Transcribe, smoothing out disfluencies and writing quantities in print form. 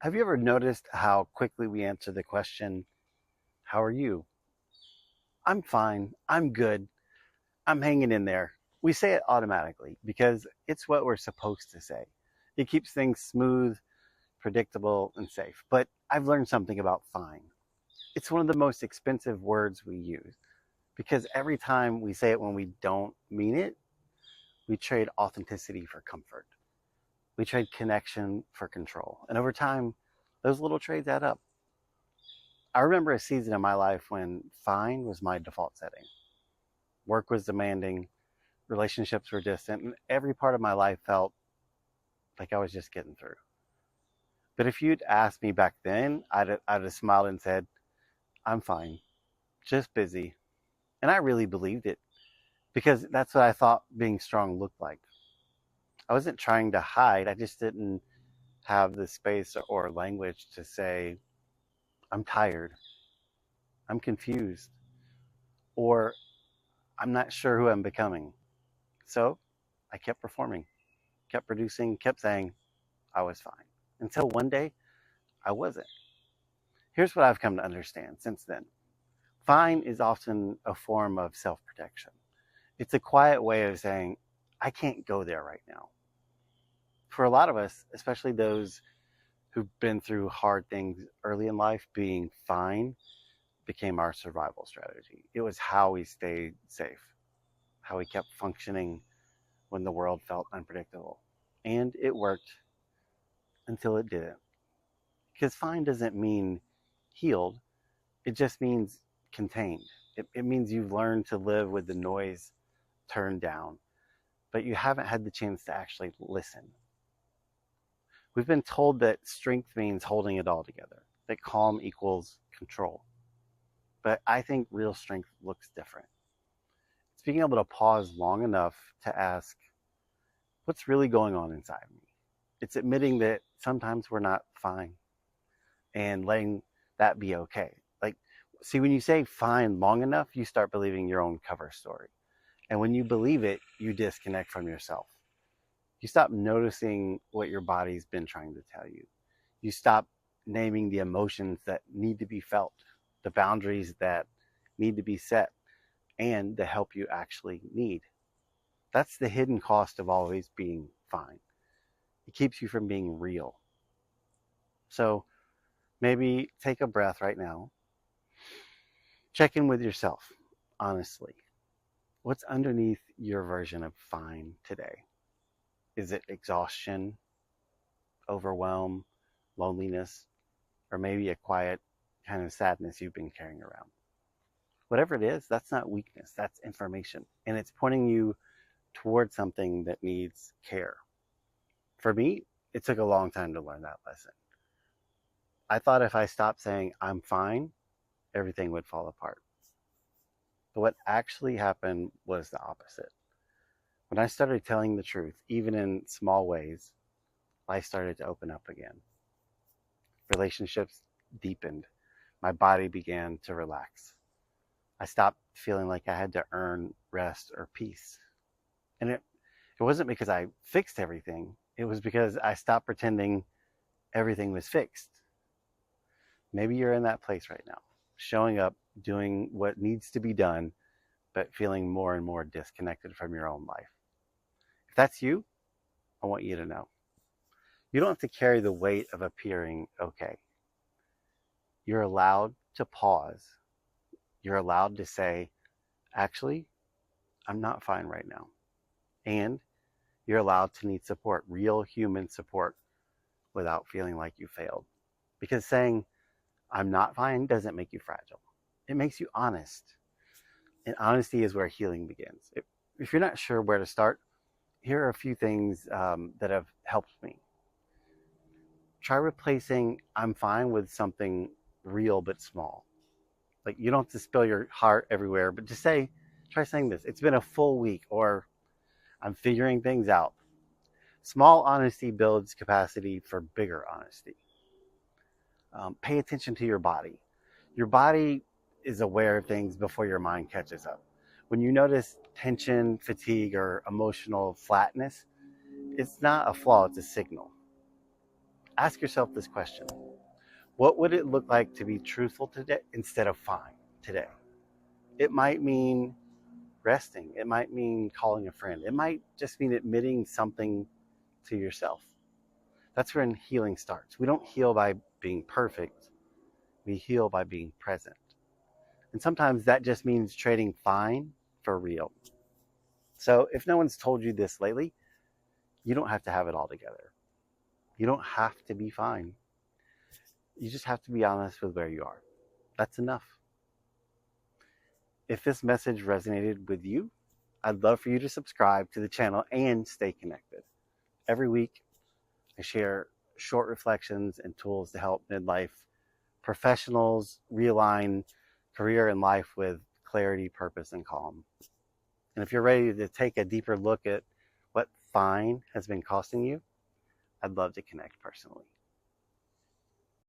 Have you ever noticed how quickly we answer the question, how are you? I'm fine. I'm good. I'm hanging in there. We say it automatically because it's what we're supposed to say. It keeps things smooth, predictable, and safe. But I've learned something about fine. It's one of the most expensive words we use because every time we say it when we don't mean it, we trade authenticity for comfort. We trade connection for control. And over time, those little trades add up. I remember a season in my life when fine was my default setting. Work was demanding, relationships were distant, and every part of my life felt like I was just getting through. But if you'd asked me back then, I'd have smiled and said, I'm fine, just busy. And I really believed it because that's what I thought being strong looked like. I wasn't trying to hide, I just didn't have the space or language to say, I'm tired, I'm confused, or I'm not sure who I'm becoming. So I kept performing, kept producing, kept saying I was fine. Until one day I wasn't. Here's what I've come to understand since then. Fine is often a form of self protection. It's a quiet way of saying, I can't go there right now. For a lot of us, especially those who've been through hard things early in life, being fine became our survival strategy. It was how we stayed safe, how we kept functioning when the world felt unpredictable. And it worked until it didn't. Because fine doesn't mean healed, it just means contained. It means you've learned to live with the noise turned down, but you haven't had the chance to actually listen. We've been told that strength means holding it all together, that calm equals control. But I think real strength looks different. It's being able to pause long enough to ask, what's really going on inside me? It's admitting that sometimes we're not fine and letting that be okay. Like, see, when you say fine long enough, you start believing your own cover story. And when you believe it, you disconnect from yourself. You stop noticing what your body's been trying to tell you. You stop naming the emotions that need to be felt, the boundaries that need to be set, and the help you actually need. That's the hidden cost of always being fine. It keeps you from being real. So maybe take a breath right now. Check in with yourself, honestly. What's underneath your version of fine today? Is it exhaustion, overwhelm, loneliness, or maybe a quiet kind of sadness you've been carrying around? Whatever it is, that's not weakness, that's information. And it's pointing you towards something that needs care. For me, it took a long time to learn that lesson. I thought if I stopped saying I'm fine, everything would fall apart. But what actually happened was the opposite. When I started telling the truth, even in small ways, life started to open up again. Relationships deepened. My body began to relax. I stopped feeling like I had to earn rest or peace. And it wasn't because I fixed everything, it was because I stopped pretending everything was fixed. Maybe you're in that place right now, showing up, doing what needs to be done, but feeling more and more disconnected from your own life. If that's you, I want you to know. You don't have to carry the weight of appearing okay. You're allowed to pause. You're allowed to say, actually, I'm not fine right now. And you're allowed to need support, real human support, without feeling like you failed. Because saying, I'm not fine doesn't make you fragile. It makes you honest. And honesty is where healing begins. If you're not sure where to start, here are a few things that have helped me. Try replacing I'm fine with something real but small. Like, you don't have to spill your heart everywhere, but just try saying this. It's been a full week, or I'm figuring things out. Small honesty builds capacity for bigger honesty. Pay attention to your body. Your body is aware of things before your mind catches up. When you notice tension, fatigue, or emotional flatness, it's not a flaw, it's a signal. Ask yourself this question. What would it look like to be truthful today instead of fine today? It might mean resting. It might mean calling a friend. It might just mean admitting something to yourself. That's when healing starts. We don't heal by being perfect. We heal by being present. And sometimes that just means trading fine for real. So if no one's told you this lately, you don't have to have it all together. You don't have to be fine. You just have to be honest with where you are. That's enough. If this message resonated with you, I'd love for you to subscribe to the channel and stay connected. Every week, I share short reflections and tools to help midlife professionals realign career and life with clarity, purpose, and calm. And if you're ready to take a deeper look at what fine has been costing you, I'd love to connect personally.